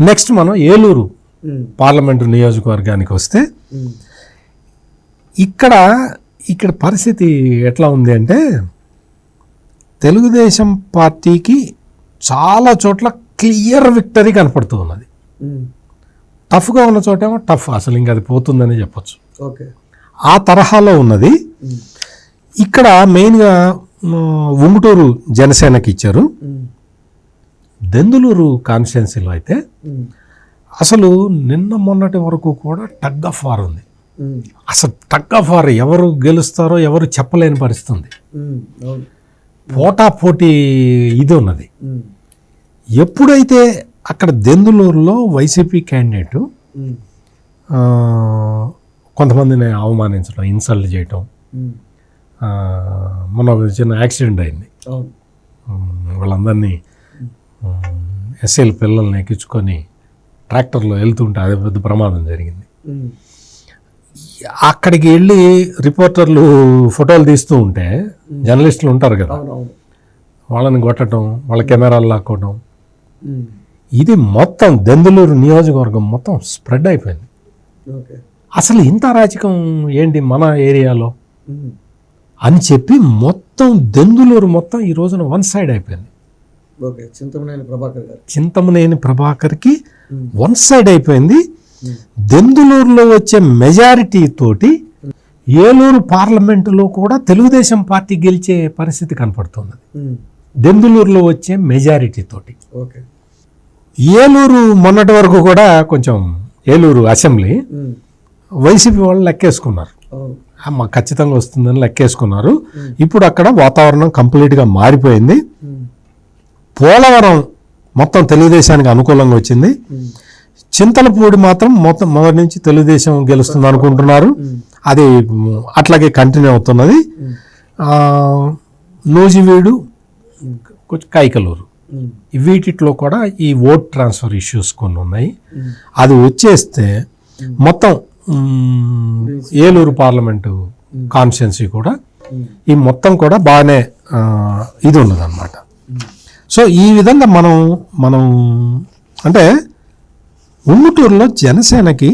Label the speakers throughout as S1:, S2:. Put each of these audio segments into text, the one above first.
S1: Next మనం Eluru parliament నియోజకవర్గానికి వస్తే ఇక్కడ పరిస్థితి ఎట్లా ఉంది అంటే తెలుగుదేశం పార్టీకి చాలా చోట్ల క్లియర్ విక్టరీ కనపడుతూ ఉన్నది. టఫ్గా ఉన్న చోటేమో టఫ్, అసలు ఇంకా అది పోతుందని చెప్పచ్చు. ఆ తరహాలో ఉన్నది. ఇక్కడ మెయిన్గా ఉంగుటూరు జనసేనకి ఇచ్చారు. దెందులూరు కాన్స్టిట్యున్సీలో అయితే అసలు నిన్న మొన్నటి వరకు కూడా టగ్ ఆఫ్ వార్ ఉంది. అసలు టగ్ ఆఫ్ వార్, ఎవరు గెలుస్తారో ఎవరు చెప్పలేని పరిస్థితి ఉంది. పోటాపోటీ ఇది ఉన్నది. ఎప్పుడైతే అక్కడ దెందులూరులో వైసీపీ క్యాండిడేటు కొంతమందిని అవమానించడం, ఇన్సల్ట్ చేయటం, మొన్న చిన్న యాక్సిడెంట్ అయింది. వాళ్ళందరినీ ఎస్ఐల పిల్లల్ని ఎక్కించుకొని ట్రాక్టర్లో వెళ్తుంటే అదే పెద్ద ప్రమాదం జరిగింది. అక్కడికి వెళ్ళి రిపోర్టర్లు ఫోటోలు తీస్తూ ఉంటే జర్నలిస్టులు ఉంటారు కదా, వాళ్ళని కొట్టడం, వాళ్ళ కెమెరాలు లాక్కోవడం, ఇది మొత్తం దెందులూరు నియోజకవర్గం మొత్తం స్ప్రెడ్ అయిపోయింది. అసలు ఇంత అరాచకం ఏంటి మన ఏరియాలో అని చెప్పి మొత్తం దెందులూరు మొత్తం ఈ రోజున వన్ సైడ్ అయిపోయింది. చింతమనేని ప్రభాకర్కి వన్ సైడ్ అయిపోయింది. దెందులూరులో వచ్చే మెజారిటీ తోటి ఏలూరు పార్లమెంటులో కూడా తెలుగుదేశం పార్టీ గెలిచే పరిస్థితి కనపడుతుంది. దెందులూరులో వచ్చే మెజారిటీ తోటి ఏలూరు మొన్నటి వరకు కూడా కొంచెం ఏలూరు అసెంబ్లీ వైసీపీ వాళ్ళు లెక్కేసుకున్నారు, మాకు ఖచ్చితంగా వస్తుందని లెక్కేసుకున్నారు. ఇప్పుడు అక్కడ వాతావరణం కంప్లీట్గా మారిపోయింది. పోలవరం మొత్తం తెలుగుదేశానికి అనుకూలంగా వచ్చింది. చింతలపూడి మాత్రం మొదటి నుంచి తెలుగుదేశం గెలుస్తుంది అనుకుంటున్నారు. అది అట్లాగే కంటిన్యూ అవుతున్నది. నూజివీడు, కైకలూరు, వీటిలో కూడా ఈ ఓట్ ట్రాన్స్ఫర్ ఇష్యూస్ కొన్ని ఉన్నాయి. అది వచ్చేస్తే మొత్తం ఏలూరు పార్లమెంటు కాన్స్టిట్యున్సీ కూడా ఈ మొత్తం కూడా బాగానే ఇది ఉన్నదన్నమాట. సో ఈ విధంగా మనం అంటే ఉంగుటూరులో జనసేనకి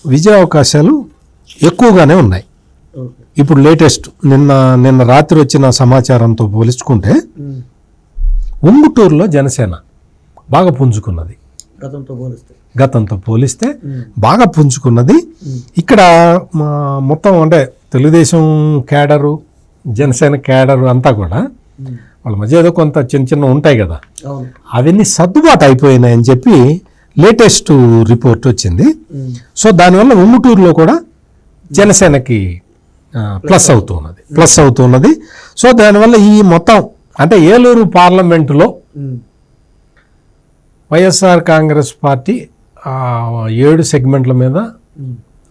S1: విజయ అవకాశాలు ఎక్కువగానే ఉన్నాయి. ఇప్పుడు లేటెస్ట్ నిన్న రాత్రి వచ్చిన సమాచారంతో పోల్చుకుంటే ఉంగుటూరులో జనసేన బాగా పుంజుకున్నది. గతంతో పోలిస్తే బాగా పుంజుకున్నది. ఇక్కడ మొత్తం అంటే తెలుగుదేశం క్యాడరు, జనసేన క్యాడరు అంతా కూడా వాళ్ళ మధ్య ఏదో కొంత చిన్న ఉంటాయి కదా, అవన్నీ సర్దుబాటు అయిపోయినాయని చెప్పి లేటెస్ట్ రిపోర్ట్ వచ్చింది. సో దానివల్ల ఉంగుటూరులో కూడా జనసేనకి ప్లస్ అవుతున్నది. సో దానివల్ల ఈ మొత్తం అంటే ఏలూరు పార్లమెంటులో వైఎస్ఆర్ కాంగ్రెస్ పార్టీ 7 సెగ్మెంట్ల మీద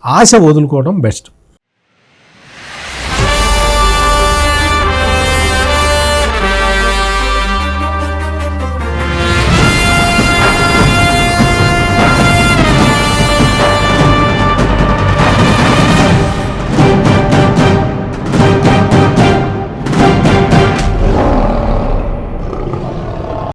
S1: ఆశ వదులుకోవడం బెస్ట్.